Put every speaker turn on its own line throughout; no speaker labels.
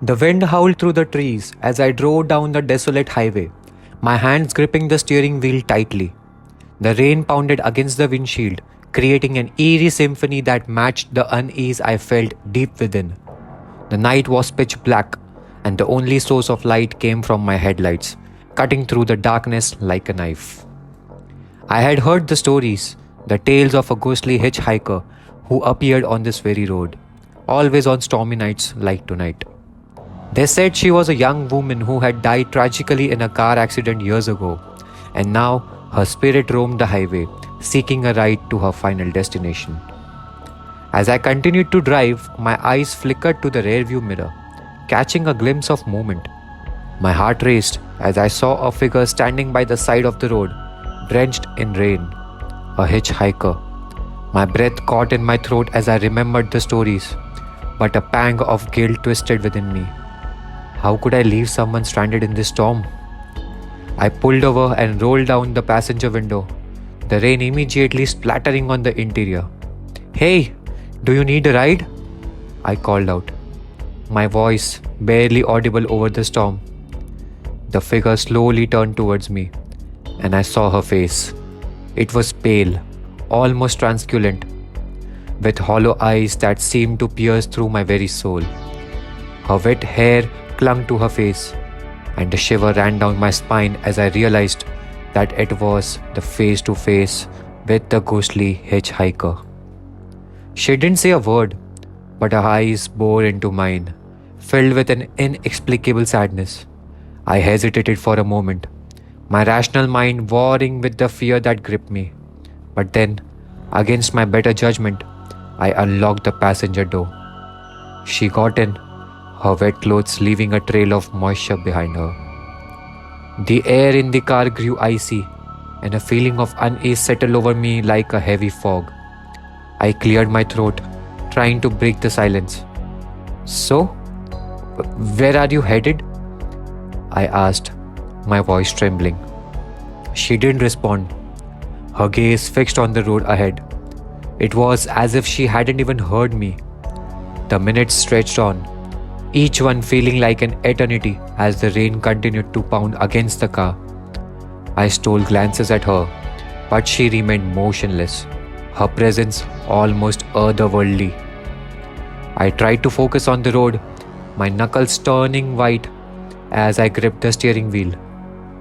The wind howled through the trees as I drove down the desolate highway, my hands gripping the steering wheel tightly. The rain pounded against the windshield, creating an eerie symphony that matched the unease I felt deep within. The night was pitch black, and the only source of light came from my headlights, cutting through the darkness like a knife. I had heard the stories, the tales of a ghostly hitchhiker who appeared on this very road, always on stormy nights like tonight. They said she was a young woman who had died tragically in a car accident years ago, and now her spirit roamed the highway, seeking a ride to her final destination. As I continued to drive, my eyes flickered to the rearview mirror, catching a glimpse of movement. My heart raced as I saw a figure standing by the side of the road, drenched in rain. A hitchhiker. My breath caught in my throat as I remembered the stories, but a pang of guilt twisted within me. How could I leave someone stranded in this storm? I pulled over and rolled down the passenger window, the rain immediately splattering on the interior. "Hey, do you need a ride?" I called out, my voice barely audible over the storm. The figure slowly turned towards me, and I saw her face. It was pale, almost translucent, with hollow eyes that seemed to pierce through my very soul. Her wet hair clung to her face, and a shiver ran down my spine as I realized that it was the face-to-face with the ghostly hitchhiker. She didn't say a word, but her eyes bored into mine, filled with an inexplicable sadness. I hesitated for a moment, my rational mind warring with the fear that gripped me. But then, against my better judgment, I unlocked the passenger door. She got in, her wet clothes leaving a trail of moisture behind her. The air in the car grew icy, and a feeling of unease settled over me like a heavy fog. I cleared my throat, trying to break the silence. "So, where are you headed?" I asked, my voice trembling. She didn't respond, her gaze fixed on the road ahead. It was as if she hadn't even heard me. The minutes stretched on, each one feeling like an eternity as the rain continued to pound against the car. I stole glances at her, but she remained motionless, her presence almost otherworldly. I tried to focus on the road, my knuckles turning white as I gripped the steering wheel.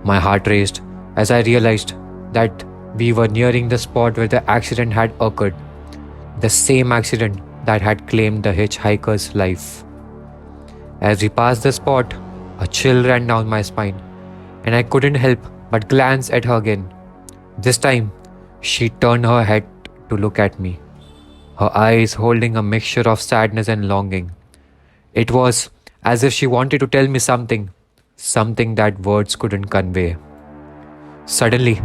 My heart raced as I realized that we were nearing the spot where the accident had occurred, the same accident that had claimed the hitchhiker's life. As we passed the spot, a chill ran down my spine, and I couldn't help but glance at her again. This time, she turned her head to look at me, her eyes holding a mixture of sadness and longing. It was as if she wanted to tell me something that words couldn't convey. Suddenly,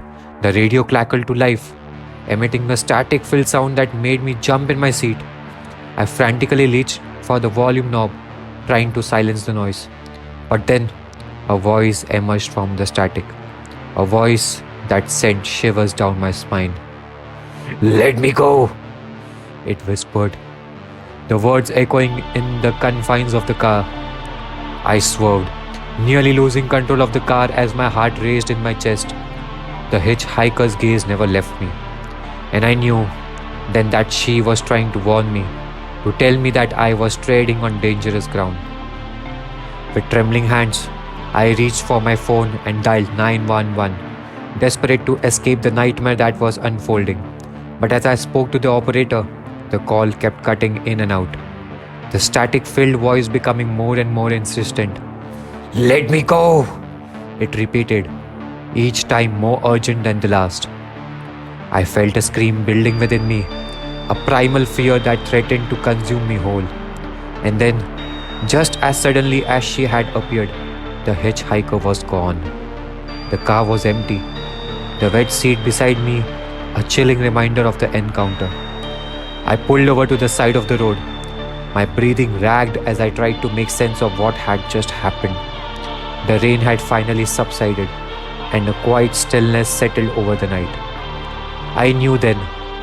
the radio crackled to life, emitting a static-filled sound that made me jump in my seat. I frantically reached for the volume knob, trying to silence the noise. But then, a voice emerged from the static, a voice that sent shivers down my spine. "Let me go," it whispered, the words echoing in the confines of the car. I swerved, nearly losing control of the car as my heart raced in my chest. The hitchhiker's gaze never left me, and I knew then that she was trying to warn me, to tell me that I was treading on dangerous ground. With trembling hands, I reached for my phone and dialed 911, desperate to escape the nightmare that was unfolding. But as I spoke to the operator, the call kept cutting in and out, the static-filled voice becoming more and more insistent. "Let me go," it repeated, each time more urgent than the last. I felt a scream building within me, a primal fear that threatened to consume me whole. And then, just as suddenly as she had appeared, the hitchhiker was gone. The car was empty, the wet seat beside me a chilling reminder of the encounter. I pulled over to the side of the road, my breathing ragged as I tried to make sense of what had just happened. The rain had finally subsided, and a quiet stillness settled over the night. I knew then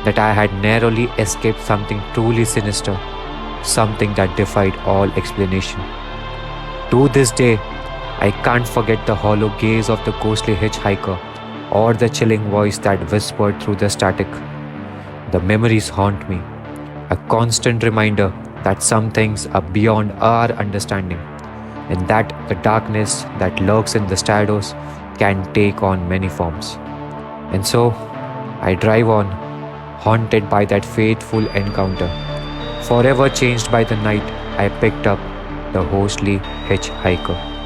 that I had narrowly escaped something truly sinister, something that defied all explanation. To this day, I can't forget the hollow gaze of the ghostly hitchhiker or the chilling voice that whispered through the static. The memories haunt me, a constant reminder that some things are beyond our understanding, and that the darkness that lurks in the shadows can take on many forms. And so, I drive on, haunted by that fateful encounter, forever changed by the night I picked up the ghostly hitchhiker.